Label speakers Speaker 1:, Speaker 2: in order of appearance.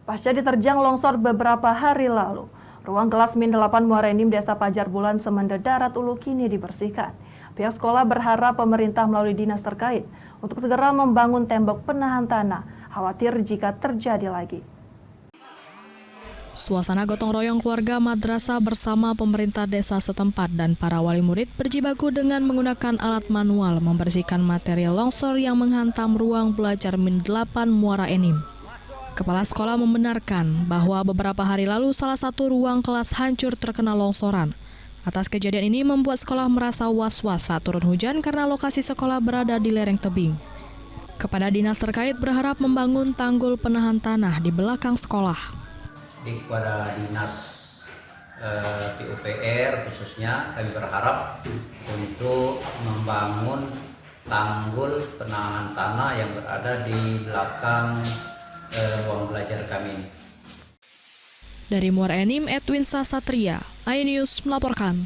Speaker 1: Pasca diterjang longsor beberapa hari lalu, ruang kelas Min 8 Muara Enim Desa Pajar Bulan Semende Darat Ulu kini dibersihkan. Pihak sekolah berharap pemerintah melalui dinas terkait untuk segera membangun tembok penahan tanah, khawatir jika terjadi lagi.
Speaker 2: Suasana gotong royong keluarga madrasah bersama pemerintah desa setempat dan para wali murid berjibaku dengan menggunakan alat manual membersihkan material longsor yang menghantam ruang belajar Min 8 Muara Enim. Kepala sekolah membenarkan bahwa beberapa hari lalu salah satu ruang kelas hancur terkena longsoran. Atas kejadian ini membuat sekolah merasa was-was saat turun hujan karena lokasi sekolah berada di lereng tebing. Kepada dinas terkait berharap membangun tanggul penahan tanah di belakang sekolah.
Speaker 3: Kepada dinas PUPR khususnya kami berharap untuk membangun tanggul penahan tanah yang berada di belakang ruang belajar kami.
Speaker 2: Dari Muara Enim, Edwin Sasatria, iNews melaporkan.